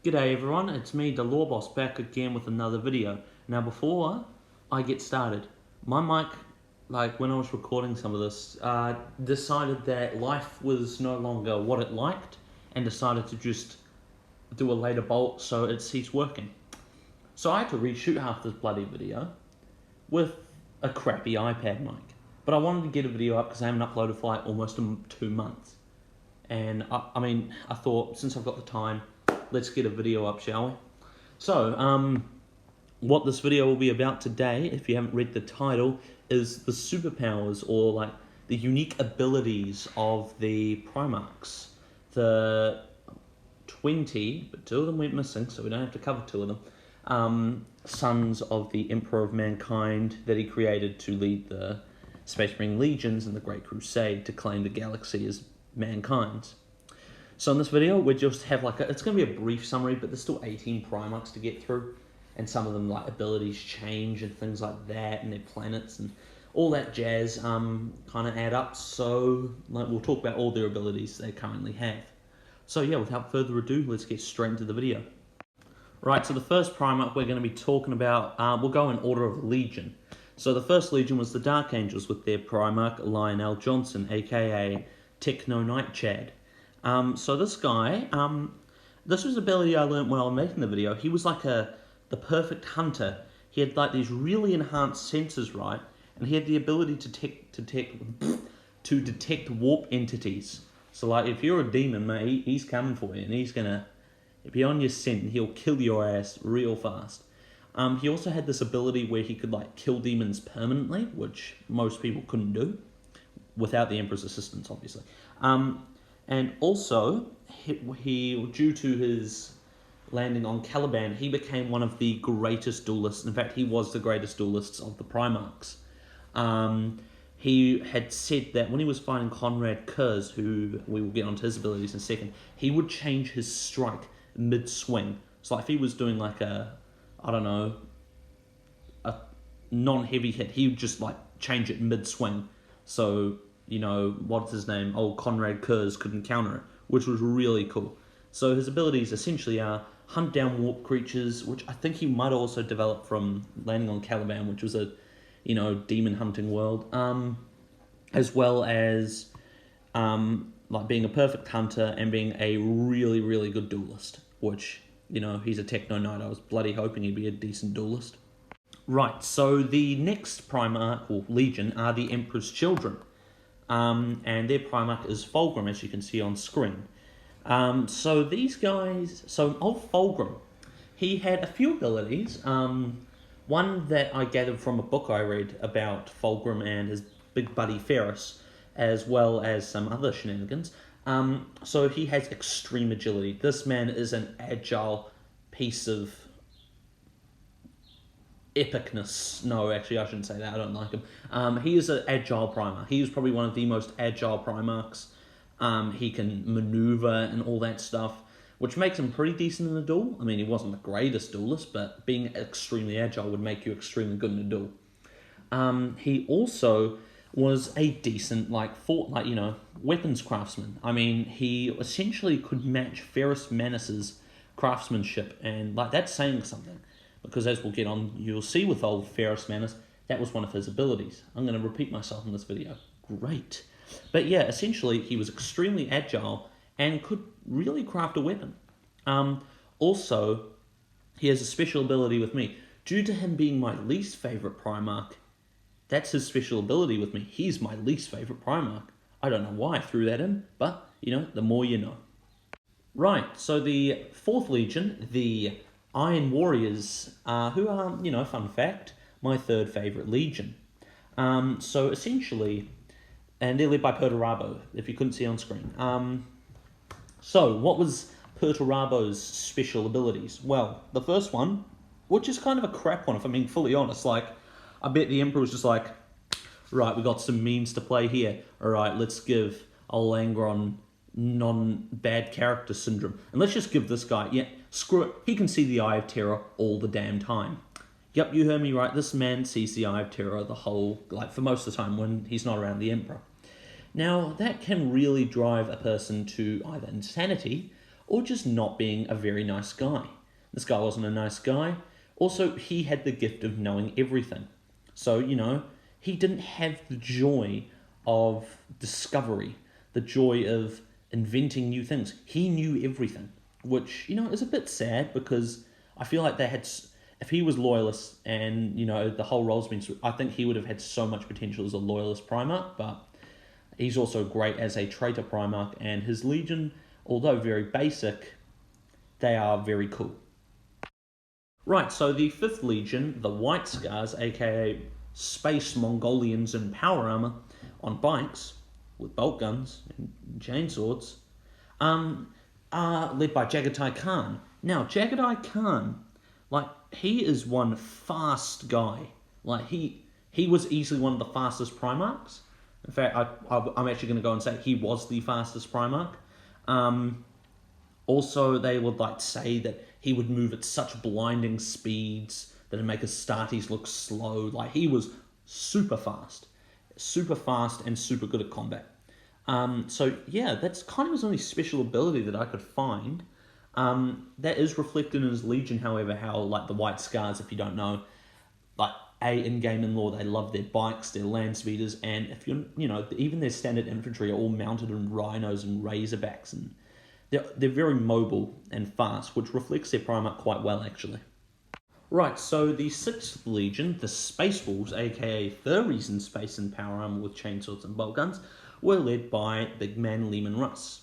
G'day everyone, it's me, the Law Boss, back again with another video. Now before I get started, my mic, when I was recording some of this, decided that life was no longer what it liked and decided to just do a later bolt so it ceased working. So I had to reshoot half this bloody video with a crappy iPad mic. But I wanted to get a video up because I haven't uploaded for like almost 2 months. And I thought, since I've got the time, let's get a video up, shall we? So, what this video will be about today, if you haven't read the title, is the superpowers or like the unique abilities of the primarchs. The 20, but 2 of them went missing, so we don't have to cover 2 of them. Sons of the Emperor of Mankind that he created to lead the Space Marine Legions in the Great Crusade to claim the galaxy as mankind's. So in this video, we just have it's going to be a brief summary, but there's still 18 primarchs to get through, and some of them abilities change and things like that, and their planets and all that jazz kind of add up. So we'll talk about all their abilities they currently have. So yeah, without further ado, let's get straight into the video. Right, so the first primarch we're going to be talking about, we'll go in order of legion. So the first legion was the Dark Angels with their primarch Lionel Johnson, aka Techno Knight Chad. So this guy, this was an ability I learned while making the video. He was like the perfect hunter. He had like these really enhanced senses, right? And he had the ability to detect warp entities. So like if you're a demon, mate, he's coming for you, and he's gonna, if you're on your scent, he'll kill your ass real fast. He also had this ability where he could like kill demons permanently, which most people couldn't do, without the Emperor's assistance, obviously. And also, he, due to his landing on Caliban, he became one of the greatest duelists. In fact, he was the greatest duelist of the Primarchs. He had said that when he was fighting Konrad Curze, who we will get onto his abilities in a second, he would change his strike mid-swing. So if he was doing like a non-heavy hit, he would just like change it mid-swing. So, what's his name? Old Konrad Curze couldn't counter it, which was really cool. So his abilities essentially are hunt down warp creatures, which I think he might also develop from landing on Caliban, which was a, demon hunting world, as well as being a perfect hunter and being a really, really good duelist, which, he's a Techno Knight. I was bloody hoping he'd be a decent duelist. Right, so the next Primarch, or Legion, are the Emperor's Children. And their Primarch is Fulgrim, as you can see on screen. So these guys, of Fulgrim, he had a few abilities. One that I gathered from a book I read about Fulgrim and his big buddy Ferrus, as well as some other shenanigans. So he has extreme agility. This man is an agile piece of epicness. No, actually, I shouldn't say that. I don't like him. He is an agile primarch. He is probably one of the most agile primarchs. He can maneuver and all that stuff, which makes him pretty decent in a duel. I mean, he wasn't the greatest duelist, but being extremely agile would make you extremely good in a duel. He also was a decent, weapons craftsman. I mean, he essentially could match Ferrus Manus's craftsmanship, and that's saying something. Because as we'll get on, you'll see with old Ferrus Manus, that was one of his abilities. I'm going to repeat myself in this video. Great. But yeah, essentially, he was extremely agile and could really craft a weapon. Also, he has a special ability with me. Due to him being my least favorite Primarch, that's his special ability with me. He's my least favorite Primarch. I don't know why I threw that in, but, the more you know. Right, so the 4th Legion, the Iron Warriors, who are, fun fact, my 3rd favourite legion. So essentially, and they're led by Perturabo, if you couldn't see on screen. So what was Perturabo's special abilities? Well, the first one, which is kind of a crap one, if I'm being fully honest, I bet the Emperor was just like, right, we got some memes to play here. All right, let's give old Angron non-bad character syndrome. And let's just give this guy, screw it, he can see the Eye of Terror all the damn time. Yep, you heard me right, this man sees the Eye of Terror for most of the time when he's not around the Emperor. Now, that can really drive a person to either insanity or just not being a very nice guy. This guy wasn't a nice guy. Also, he had the gift of knowing everything. So, he didn't have the joy of discovery, the joy of inventing new things. He knew everything, which, is a bit sad because I feel like if he was loyalist and, the whole role's been, I think he would have had so much potential as a loyalist Primarch, but he's also great as a traitor Primarch, and his Legion, although very basic, they are very cool. Right, so the 5th Legion, the White Scars, aka Space Mongolians in power armor, on bikes, with bolt guns and chainswords, are led by Jaghatai Khan. Now, Jaghatai Khan, he is one fast guy. He was easily one of the fastest Primarchs. In fact, I'm actually going to go and say he was the fastest Primarch. Also, they would say that he would move at such blinding speeds that it'd make his starties look slow. He was super fast and super good at combat. So yeah, that's kind of his only special ability that I could find. That is reflected in his Legion, however, how the White Scars, if you don't know, in-game in lore, they love their bikes, their land speeders, and if even their standard infantry are all mounted on rhinos and razorbacks, and they're very mobile and fast, which reflects their Primarch quite well, actually. Right, so the 6th Legion, the Space Wolves, aka Furries in space and power armor with chainswords and bolt guns, were led by big man Leman Russ.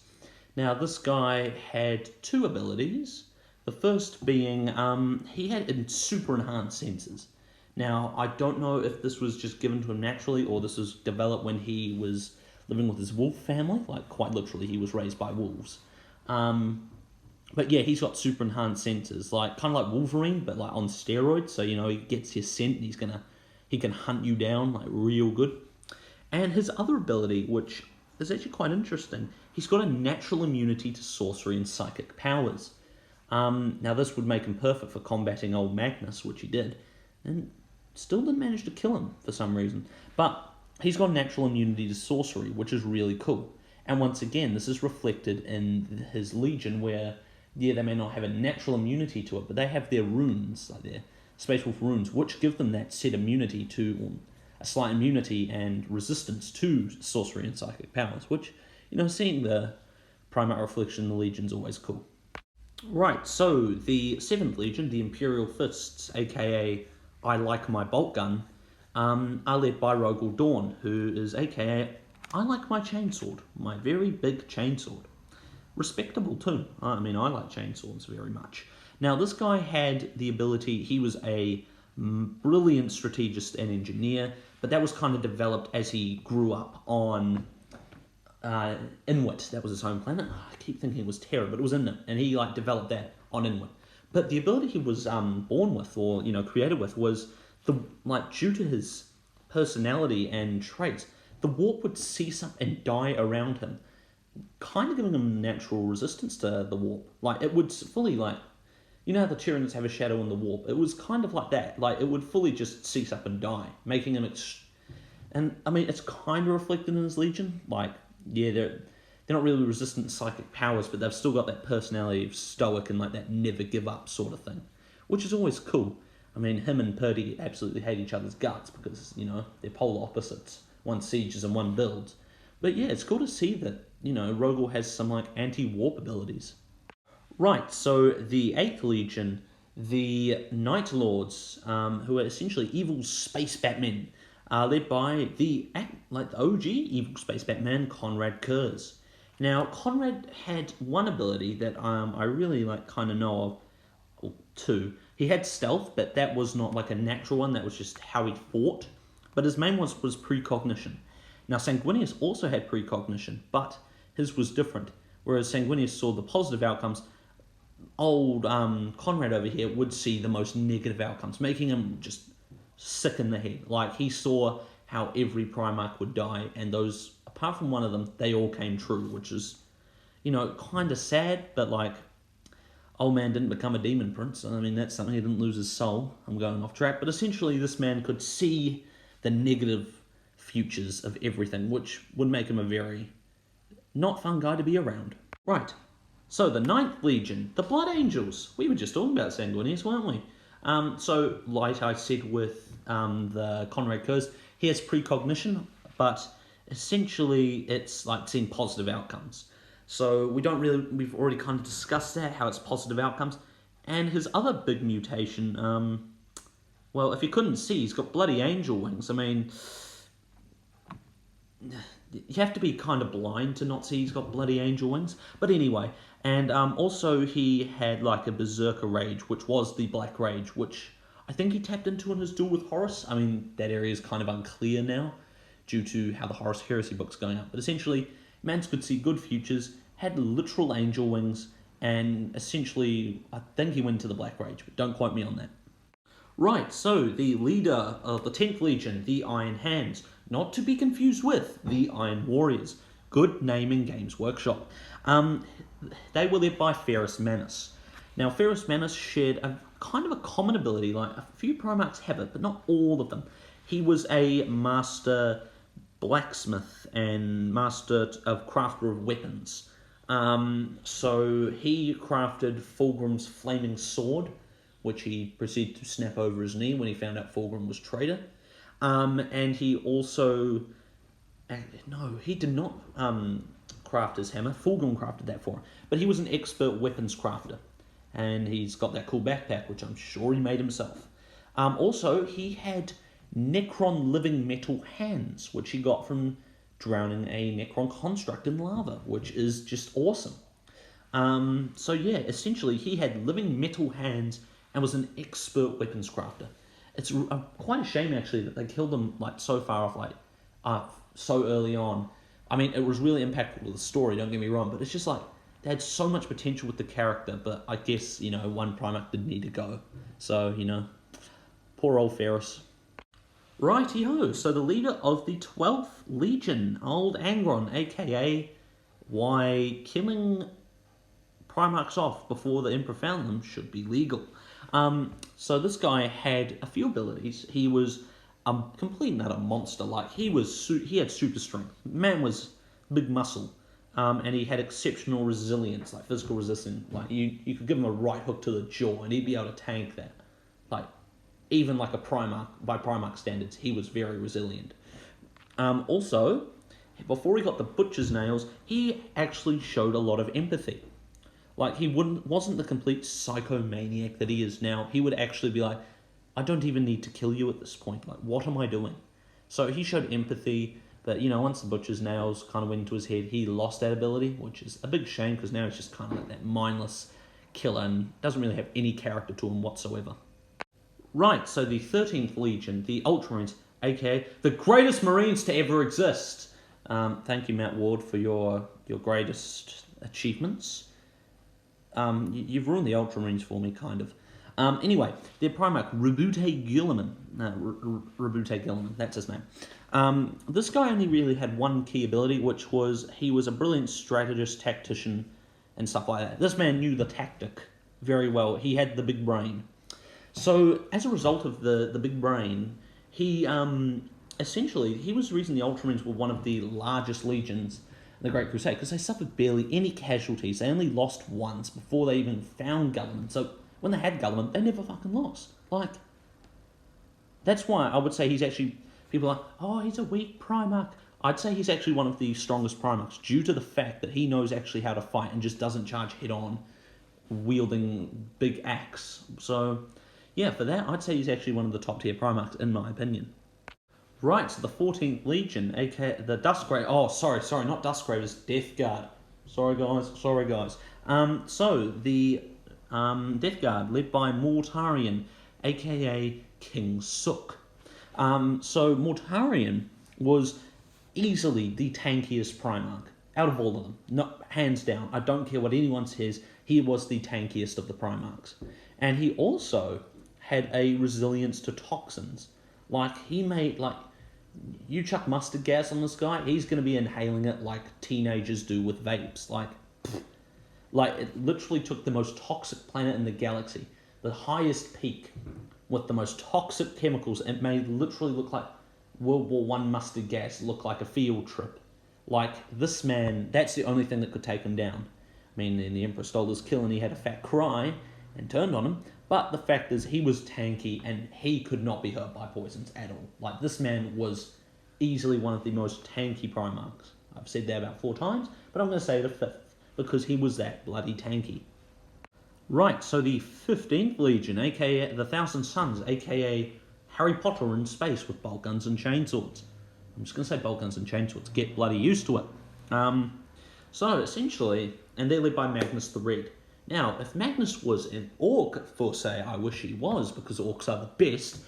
Now, this guy had 2 abilities. The first being, he had super enhanced senses. Now, I don't know if this was just given to him naturally or this was developed when he was living with his wolf family. Quite literally, he was raised by wolves. But yeah, he's got super enhanced senses, kind of like Wolverine, but on steroids. So, he gets his scent and he can hunt you down, real good. And his other ability, which is actually quite interesting, he's got a natural immunity to sorcery and psychic powers. Now, this would make him perfect for combating old Magnus, which he did, and still didn't manage to kill him for some reason. But he's got natural immunity to sorcery, which is really cool. And once again, this is reflected in his Legion, where, yeah, they may not have a natural immunity to it, but they have their runes, their Space Wolf runes, which give them that set immunity to, a slight immunity and resistance to sorcery and psychic powers, which, seeing the Primarch reflection in the Legion is always cool. Right, so the 7th Legion, the Imperial Fists, aka I Like My Bolt Gun, are led by Rogal Dorn, who is aka I Like My Chainsword, my very big chainsword. Respectable too. I like chainswords very much. Now, this guy had the ability, he was a brilliant strategist and engineer, but that was kind of developed as he grew up on Inwit. That was his home planet. I keep thinking it was Terra, but it was Inwit, and he developed that on Inwit. But the ability he was born with, or created with, was due to his personality and traits, the warp would cease up and die around him, kind of giving him natural resistance to the warp. It would fully how the Tyranids have a shadow in the warp. It was kind of like that. It would fully just cease up and die, making him it's kind of reflected in his Legion. They're not really resistant to psychic powers, but they've still got that personality of stoic and that never give up sort of thing, which is always cool. Him and Purdy absolutely hate each other's guts because, they're polar opposites. One sieges and one builds. But yeah, it's cool to see that, Rogal has some anti-warp abilities. Right, so the 8th Legion, the Night Lords, who are essentially evil space Batmen, are led by the OG evil space Batman, Konrad Curze. Now, Konrad had one ability that I really kind of know of, or 2. He had stealth, but that was not a natural one. That was just how he fought. But his main one was precognition. Now, Sanguinius also had precognition, but his was different. Whereas Sanguinius saw the positive outcomes, old Konrad over here would see the most negative outcomes, making him just sick in the head. He saw how every Primarch would die, and those, apart from one of them, they all came true, which is, kind of sad, but old man didn't become a demon prince. That's something, he didn't lose his soul. I'm going off track, but essentially this man could see the negative futures of everything, which would make him a very not fun guy to be around. Right, So the Ninth Legion, the Blood Angels. We were just talking about Sanguinius, weren't we? So like I said with the Konrad Curze, he has precognition, but essentially it's like seeing positive outcomes. So we've already kind of discussed that, how it's positive outcomes. And his other big mutation, well, if you couldn't see, he's got bloody angel wings. I mean, you have to be kind of blind to not see he's got bloody angel wings. But anyway, and also he had like a berserker rage, which was the Black Rage, which I think he tapped into in his duel with Horus. I mean, that area is kind of unclear now due to how the Horus Heresy book's going up. But essentially, Mans could see good futures, had literal angel wings, and essentially, I think he went to the Black Rage, but don't quote me on that. Right, so the leader of the 10th Legion, the Iron Hands, not to be confused with the Iron Warriors. Good name in Games Workshop. They were led by Ferrus Manus. Now, Ferrus Manus shared a kind of a common ability, like a few Primarchs have it, but not all of them. He was a master blacksmith and master of crafter of weapons. So he crafted Fulgrim's flaming sword, which he proceeded to snap over his knee when he found out Fulgrim was traitor. And he also... No, he did not craft his hammer. Fulgrim crafted that for him. But he was an expert weapons crafter. And he's got that cool backpack, which I'm sure he made himself. Also, he had Necron living metal hands, which he got from drowning a Necron construct in lava, which is just awesome. So yeah, essentially he had living metal hands and was an expert weapons crafter. It's quite a shame actually that they killed him like so far off, like so early on. I mean, it was really impactful with the story, don't get me wrong, but it's just like they had so much potential with the character, but I guess, you know, one Primarch did need to go. So, you know, poor old Ferrus. Righty-ho, so the leader of the 12th Legion, old Angron, aka why killing Primarchs off before the Emperor found them should be legal. So this guy had a few abilities. He was a complete and utter monster. Like, he had super strength. Man was big muscle. And he had exceptional resilience, like physical resistance. Like, you could give him a right hook to the jaw and he'd be able to tank that. Like, even like a Primarch, by Primarch standards, he was very resilient. Also, before he got the butcher's nails, he actually showed a lot of empathy. Like, he wasn't the complete psychomaniac that he is now. He would actually be like, I don't even need to kill you at this point. Like, what am I doing? So he showed empathy, but, you know, once the butcher's nails kind of went into his head, he lost that ability, which is a big shame, because now he's just kind of like that mindless killer and doesn't really have any character to him whatsoever. Right, so the 13th Legion, the Ultramarines, aka the greatest Marines to ever exist. Thank you, Matt Ward, for your greatest achievements. You've ruined the Ultramarines for me, kind of. Anyway, their Primarch, Roboute Guilliman. Roboute Guilliman, that's his name. This guy only really had one key ability, which was he was a brilliant strategist, tactician, and stuff like that. This man knew the tactic very well. He had the big brain. So, as a result of the big brain, he essentially, he was the reason the Ultramarines were one of the largest legions in the Great Crusade, because they suffered barely any casualties. They only lost once before they even found Guilliman. So, when they had Guilliman, they never fucking lost. Like, that's why I would say he's actually, people are like, oh, he's a weak Primarch. I'd say he's actually one of the strongest Primarchs, due to the fact that he knows actually how to fight and just doesn't charge head-on, wielding big axe. So, yeah, for that, I'd say he's actually one of the top-tier Primarchs, in my opinion. Right, so the 14th Legion, aka the Dustgrave. Oh, sorry, not Dustgravers, Death Guard. Sorry, guys. So, the Death Guard, led by Mortarion, aka King Sook. So, Mortarion was easily the tankiest Primarch, out of all of them. No, hands down, I don't care what anyone says, he was the tankiest of the Primarchs. And he also had a resilience to toxins. Like, he made, like, you chuck mustard gas on this guy, he's going to be inhaling it like teenagers do with vapes. Like, it literally took the most toxic planet in the galaxy, the highest peak, with the most toxic chemicals, and made literally look like World War I mustard gas, look like a field trip. Like, this man, that's the only thing that could take him down. meaning the Emperor stole his kill and he had a fat cry and turned on him. But the fact is, he was tanky and he could not be hurt by poisons at all. Like, this man was easily one of the most tanky primarchs. I've said that about 4 times, but I'm going to say it a 5th, because he was that bloody tanky. Right, so the 15th Legion, aka the Thousand Suns, aka Harry Potter in space with bolt guns and chainswords. I'm just going to say bolt guns and chainswords, get bloody used to it. So, essentially, and they're led by Magnus the Red. Now, if Magnus was an orc, for say, I wish he was, because orcs are the best.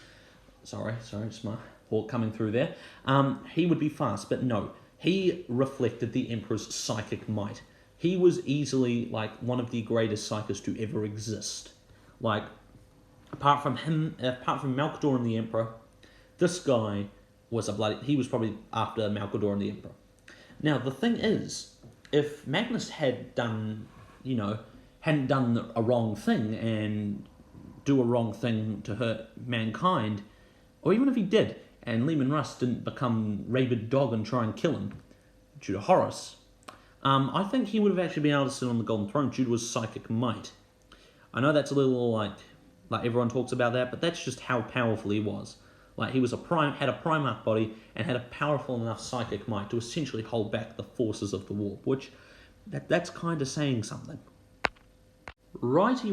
Sorry, it's my orc coming through there. He would be fast, but no. He reflected the Emperor's psychic might. He was easily, like, one of the greatest psychics to ever exist. Like, apart from Malcador and the Emperor, this guy was he was probably after Malcador and the Emperor. Now, the thing is, if Magnus had done, hadn't done a wrong thing and do a wrong thing to hurt mankind, or even if he did, and Leman Russ didn't become rabid dog and try and kill him due to Horus, I think he would have actually been able to sit on the Golden Throne due to his psychic might. I know that's a little like everyone talks about that, but that's just how powerful he was. Like, he was had a primarch body and had a powerful enough psychic might to essentially hold back the forces of the warp, which that's kind of saying something. Righty.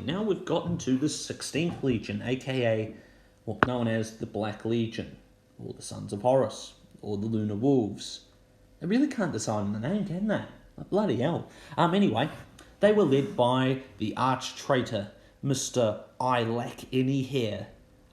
Now we've gotten to the 16th Legion, aka what's known as the Black Legion, or the Sons of Horus, or the Lunar Wolves. They really can't decide on the name, can they? Bloody hell. Anyway, they were led by the arch traitor, Mr. I Lack Any Hair.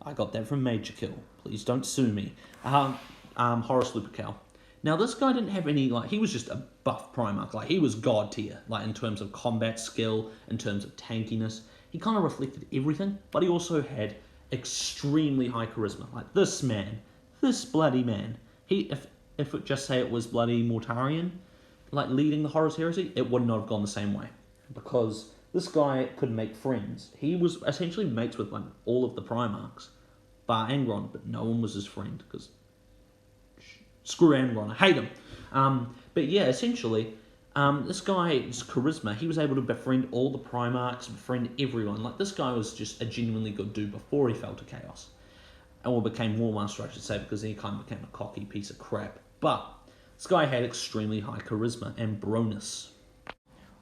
I got that from Major Kill. Please don't sue me. Horus Lupercal. Now, this guy didn't have any, he was just a buff Primarch. He was god tier, in terms of combat skill, in terms of tankiness. He kind of reflected everything, but he also had extremely high charisma. This bloody man. If it just say it was bloody Mortarion, leading the Horus heresy, it would not have gone the same way. Because this guy could make friends. He was essentially mates with all of the Primarchs, bar Angron, but no one was his friend, because screw Angron, I hate him. But yeah, essentially, this guy's charisma, he was able to befriend all the Primarchs, befriend everyone. This guy was just a genuinely good dude before he fell to chaos. Or became War Master, I should say, because he kind of became a cocky piece of crap. But this guy had extremely high charisma and broness.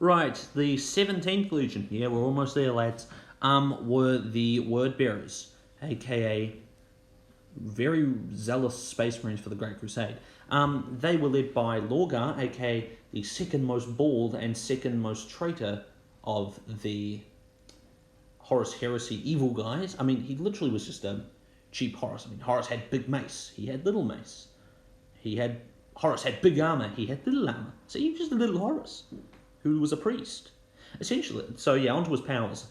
Right, the 17th Legion, yeah, we're almost there, lads, were the Word Bearers, aka very zealous space marines for the Great Crusade. They were led by Lorgar, aka the second most bald and second most traitor of the Horus Heresy evil guys. He literally was just a cheap Horus. Horus had big mace, he had little mace. Horus had big armor, he had little armor. So he was just a little Horus, who was a priest. Essentially, so yeah, onto his powers.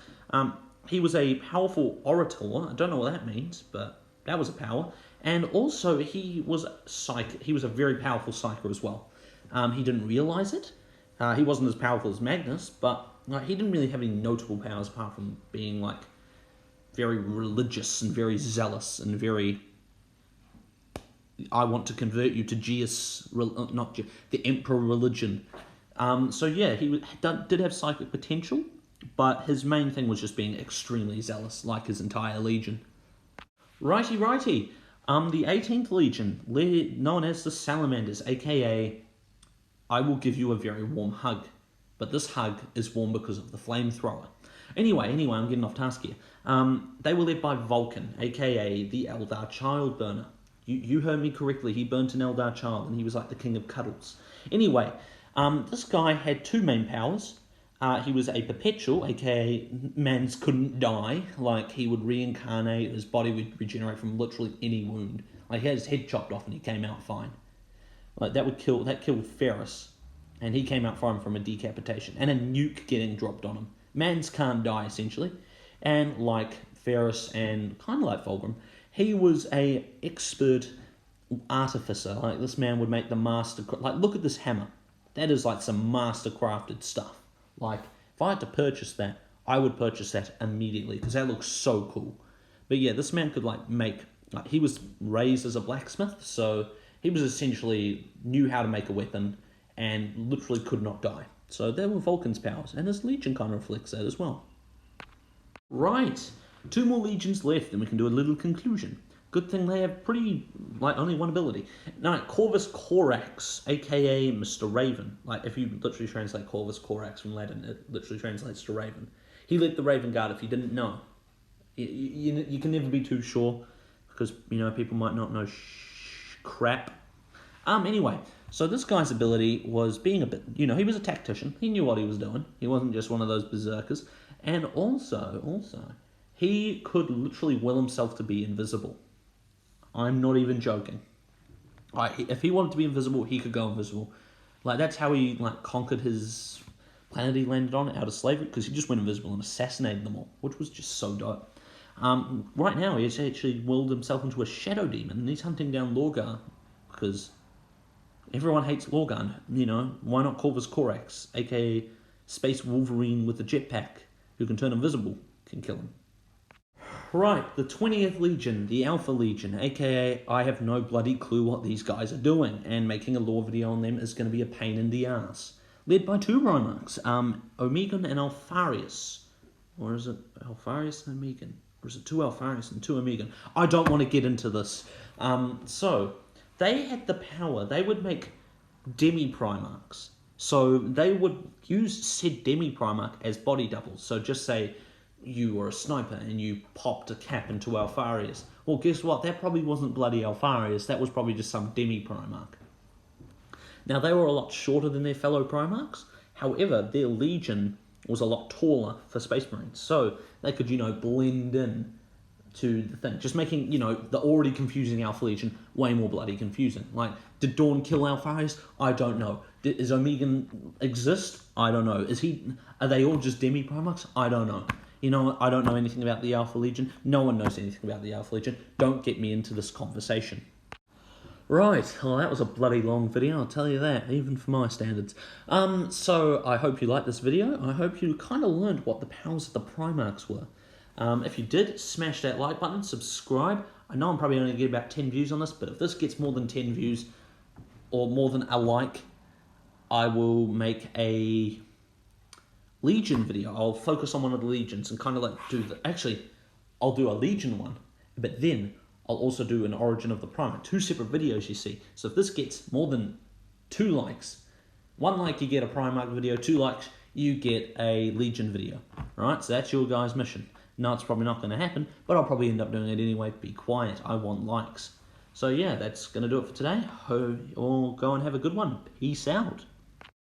He was a powerful orator. I don't know what that means, but that was a power. And also, he was a very powerful psyker as well. He didn't realize it. He wasn't as powerful as Magnus, but he didn't really have any notable powers apart from being very religious and very zealous and very, I want to convert you to the Emperor religion. So yeah, he did have psychic potential, but his main thing was just being extremely zealous, like his entire legion. Righty. The 18th Legion, known as the Salamanders, aka I will give you a very warm hug, but this hug is warm because of the flamethrower. Anyway, I'm getting off task here. They were led by Vulkan, aka the Eldar Child Burner. You heard me correctly, he burnt an Eldar child, and he was like the king of cuddles. Anyway, this guy had 2 main powers. He was a perpetual, aka mans couldn't die. He would reincarnate, his body would regenerate from literally any wound. He had his head chopped off and he came out fine. That killed Ferrus, and he came out fine from a decapitation and a nuke getting dropped on him. Mans can't die, essentially. And like Ferrus and kind of like Fulgrim, he was a expert artificer. This man would make the master. Look at this hammer. That is some master crafted stuff. If I had to purchase that, I would purchase that immediately because that looks so cool. But yeah, this man could make. He was raised as a blacksmith, so he was essentially knew how to make a weapon and literally could not die. So there were Vulkan's powers, and his legion kind of reflects that as well. Right, 2 more legions left, and we can do a little conclusion. Good thing they have only one ability. Now, Corvus Corax, aka Mr. Raven. Like, if you literally translate Corvus Corax from Latin, it literally translates to Raven. He led the Raven Guard, if you didn't know. You can never be too sure, because, people might not know crap. Anyway, so this guy's ability was being a bit, he was a tactician. He knew what he was doing. He wasn't just one of those berserkers. And also, he could literally will himself to be invisible. I'm not even joking. If he wanted to be invisible, he could go invisible. Like, that's how he, conquered his planet he landed on out of slavery, because he just went invisible and assassinated them all, which was just so dope. Right now, he's actually willed himself into a shadow demon, and he's hunting down Lorgar, because everyone hates Lorgar, why not Corvus Corax, aka Space Wolverine with a jetpack, who can turn invisible, can kill him. Right, the 20th Legion, the Alpha Legion, aka I have no bloody clue what these guys are doing, and making a lore video on them is going to be a pain in the ass. Led by 2 primarchs, Omegon and Alpharius. Or is it Alpharius and Omegon? Or is it 2 Alpharius and 2 Omegon? I don't want to get into this. So, they had the power, they would make demi-primarchs. So, they would use said demi-primarch as body doubles. So, just say you were a sniper and you popped a cap into Alpharius. Well, guess what? That probably wasn't bloody Alpharius. That was probably just some demi-primarch. Now, they were a lot shorter than their fellow primarchs. However, their legion was a lot taller for Space Marines. So, they could, blend in to the thing. Just making, the already confusing Alpha Legion way more bloody confusing. Like, did Dorn kill Alpharius? I don't know. Does Omegon exist? I don't know. Are they all just demi-primarchs? I don't know. I don't know anything about the Alpha Legion. No one knows anything about the Alpha Legion. Don't get me into this conversation. Right, well, that was a bloody long video, I'll tell you that, even for my standards. So I hope you liked this video. I hope you kind of learned what the powers of the Primarchs were. If you did, smash that like button, subscribe. I know I'm probably only going to get about 10 views on this, but if this gets more than 10 views, or more than a like, I will make a Legion video. I'll focus on one of the Legions and kind of do the... Actually, I'll do a Legion one, but then I'll also do an Origin of the Primarch. 2 separate videos, you see. So if this gets more than 2 likes, 1 like you get a Primarch video, 2 likes you get a Legion video. Alright, so that's your guys' mission. No, it's probably not going to happen, but I'll probably end up doing it anyway. Be quiet, I want likes. So yeah, that's going to do it for today. Hope you all go and have a good one. Peace out.